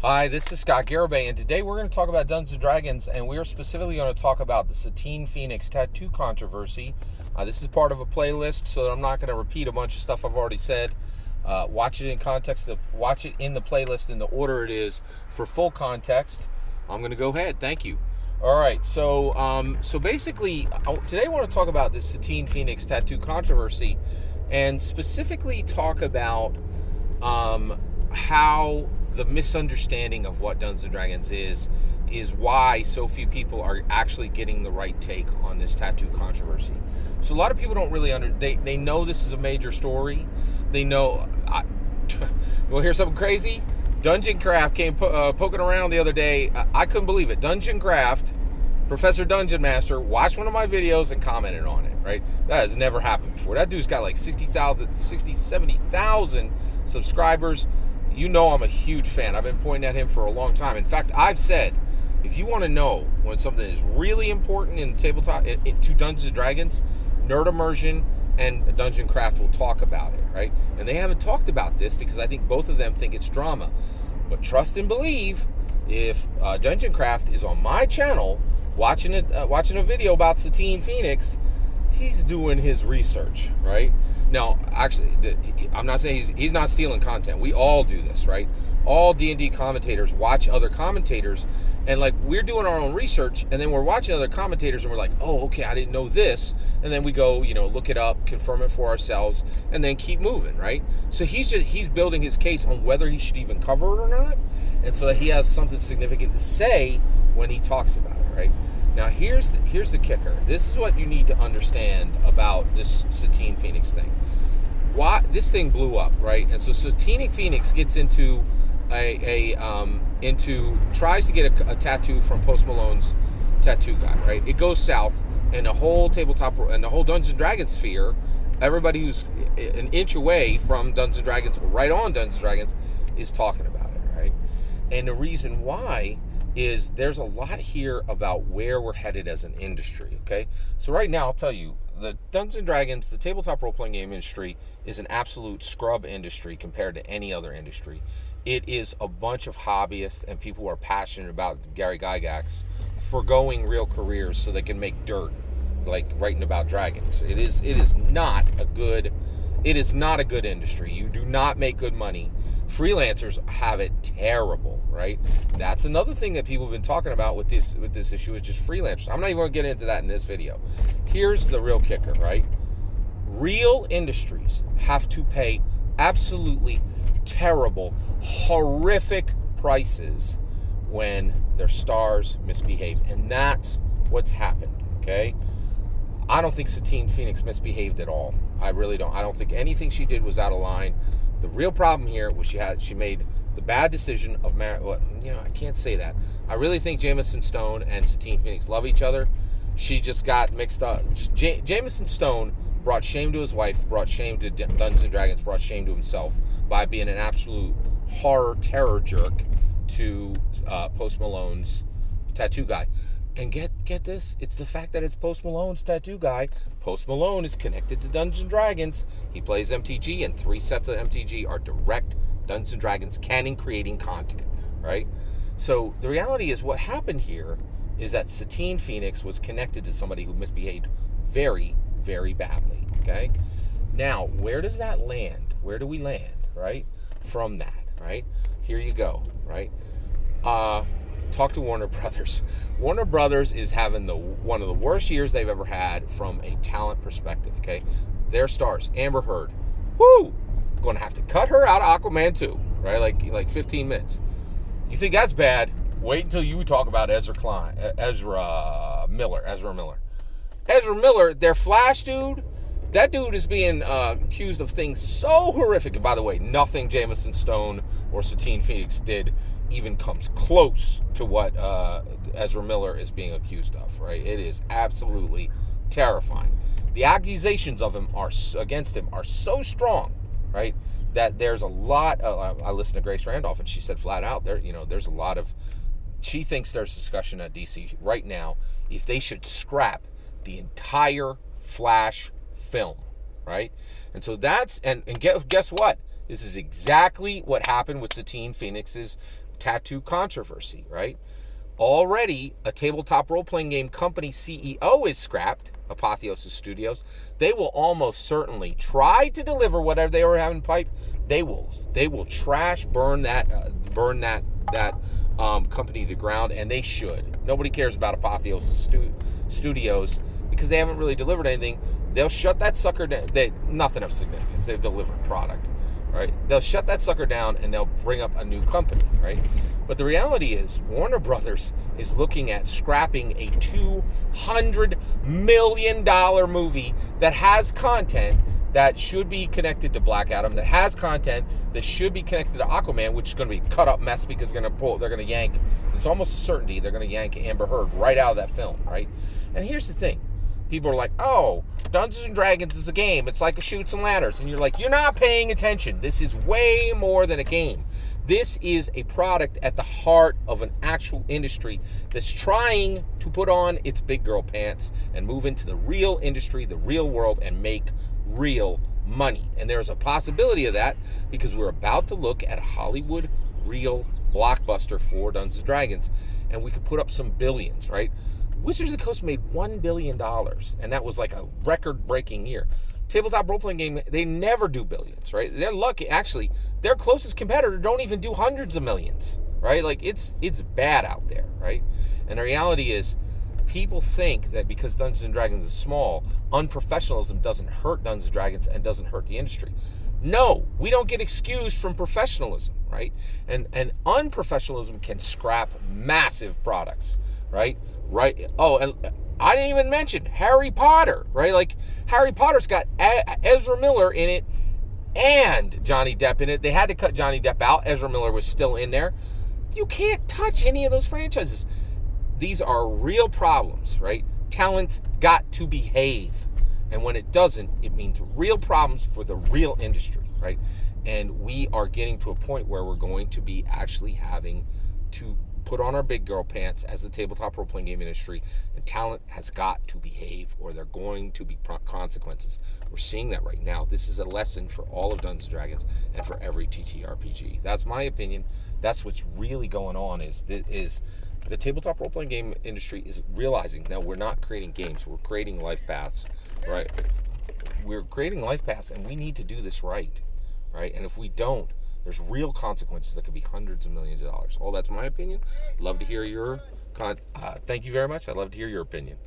Hi, this is Scott Garibay, and today we're going to talk about Dungeons & Dragons, and we are specifically going to talk about the Satine Phoenix tattoo controversy. This is part of a playlist, so I'm not going to repeat a bunch of stuff I've already said. Watch it in context, watch it in the playlist in the order it is for full context. I'm going to go ahead. Thank you. All right, so basically, today I want to talk about this Satine Phoenix tattoo controversy, and specifically talk about how the misunderstanding of what Dungeons and Dragons is why so few people are actually getting the right take on this tattoo controversy. So a lot of people don't really they know this is a major story. They know. You want to hear something crazy? Dungeon Craft came poking around the other day. I couldn't believe it. Dungeon Craft, Professor Dungeon Master, watched one of my videos and commented on it, right? That has never happened before. That dude's got like 70,000 subscribers. You know I'm a huge fan. I've been pointing at him for a long time. In fact, I've said, if you want to know when something is really important in tabletop, to Dungeons & Dragons, Nerd Immersion and Dungeon Craft will talk about it, right? And they haven't talked about this because I think both of them think it's drama. But trust and believe, if Dungeon Craft is on my channel watching a video about Satine Phoenix, he's doing his research, right? Now, actually, I'm not saying he's not stealing content. We all do this, right? All D&D commentators watch other commentators, and like we're doing our own research, and then we're watching other commentators, and we're like, oh, okay, I didn't know this, and then we go, look it up, confirm it for ourselves, and then keep moving, right? So he's building his case on whether he should even cover it or not, and so that he has something significant to say when he talks about it, right? Now, here's the kicker. This is what you need to understand about this Satine Phoenix thing. Why this thing blew up, right? And so Satine Phoenix gets into tries to get a tattoo from Post Malone's tattoo guy, right? It goes south, and the whole tabletop and the whole Dungeons & Dragons sphere, everybody who's an inch away from Dungeons & Dragons, right on Dungeons & Dragons, is talking about it, right? And the reason why is there's a lot here about where we're headed as an industry, okay? So right now, I'll tell you, the Dungeons & Dragons, the tabletop role-playing game industry is an absolute scrub industry compared to any other industry. It is a bunch of hobbyists and people who are passionate about Gary Gygax forgoing real careers so they can make dirt, like writing about dragons. It is not a good industry. You do not make good money. Freelancers have it terrible, right? That's another thing that people have been talking about with this issue is just freelancers. I'm not even going to get into that in this video. Here's the real kicker, right? Real industries have to pay absolutely terrible, horrific prices when their stars misbehave, and that's what's happened, okay? I don't think Satine Phoenix misbehaved at all. I really don't. I don't think anything she did was out of line. The real problem here was she made the bad decision of I can't say that. I really think Jameson Stone and Satine Phoenix love each other. She just got mixed up. Jameson Stone brought shame to his wife, brought shame to Dungeons & Dragons, brought shame to himself by being an absolute terror jerk to Post Malone's tattoo guy. And get this, it's the fact that it's Post Malone's tattoo guy. Post Malone is connected to Dungeons & Dragons. He plays MTG, and 3 sets of MTG are direct Dungeons & Dragons canon creating content, right? So the reality is what happened here is that Satine Phoenix was connected to somebody who misbehaved very, very badly, okay? Now, where does that land? Where do we land, right? From that, right? Here you go, right? Talk to Warner Brothers. Warner Brothers is having one of the worst years they've ever had from a talent perspective, okay? Their stars, Amber Heard, woo! Going to have to cut her out of Aquaman 2, right? Like 15 minutes. You think that's bad? Wait until you talk about Ezra Miller. Ezra Miller, their Flash dude, that dude is being accused of things so horrific. And by the way, nothing Jameson Stone or Satine Phoenix did even comes close to what Ezra Miller is being accused of, right? It is absolutely terrifying. The accusations of him against him are so strong, right, that there's a lot of, I listened to Grace Randolph, and she said flat out, there's a lot of, she thinks there's discussion at DC right now if they should scrap the entire Flash film, right? And so that's, and guess what? This is exactly what happened with Satine Phoenix's tattoo controversy, right? Already, a tabletop role-playing game company CEO is scrapped, Apotheosis Studios. They will almost certainly try to deliver whatever they were having pipe. They will trash, burn that company to the ground, and they should. Nobody cares about Apotheosis Studios because they haven't really delivered anything. They'll shut that sucker down. Nothing of significance. They've delivered product, right? They'll shut that sucker down and they'll bring up a new company, right? But the reality is Warner Brothers is looking at scrapping a $200 million movie that has content that should be connected to Black Adam, that has content that should be connected to Aquaman, which is going to be a cut up mess because they're going to yank, it's almost a certainty they're going to yank Amber Heard right out of that film, right? And here's the thing. People are like, oh, Dungeons & Dragons is a game. It's like a Chutes and Ladders. And you're like, you're not paying attention. This is way more than a game. This is a product at the heart of an actual industry that's trying to put on its big girl pants and move into the real industry, the real world, and make real money. And there's a possibility of that because we're about to look at a Hollywood real blockbuster for Dungeons & Dragons. And we could put up some billions, right? Wizards of the Coast made $1 billion, and that was like a record-breaking year. Tabletop role-playing game, they never do billions, right? They're lucky. Actually, their closest competitor don't even do hundreds of millions, right? Like, it's bad out there, right? And the reality is, people think that because Dungeons & Dragons is small, unprofessionalism doesn't hurt Dungeons & Dragons and doesn't hurt the industry. No, we don't get excused from professionalism, right? And unprofessionalism can scrap massive products, right? Right. Oh, and I didn't even mention Harry Potter, right? Like, Harry Potter's got Ezra Miller in it and Johnny Depp in it. They had to cut Johnny Depp out. Ezra Miller was still in there. You can't touch any of those franchises. These are real problems, right? Talent got to behave. And when it doesn't, it means real problems for the real industry, right? And we are getting to a point where we're going to be actually having to put on our big girl pants as the tabletop role-playing game industry, and talent has got to behave or there are going to be consequences. We're seeing that right now. This is a lesson for all of Dungeons & Dragons and for every TTRPG. That's my opinion. That's what's really going on is the tabletop role-playing game industry is realizing now we're not creating games, we're creating life paths, right? We're creating life paths and we need to do this right? And if we don't, there's real consequences that could be hundreds of millions of dollars. That's my opinion. Love to hear your thank you very much. I'd love to hear your opinion.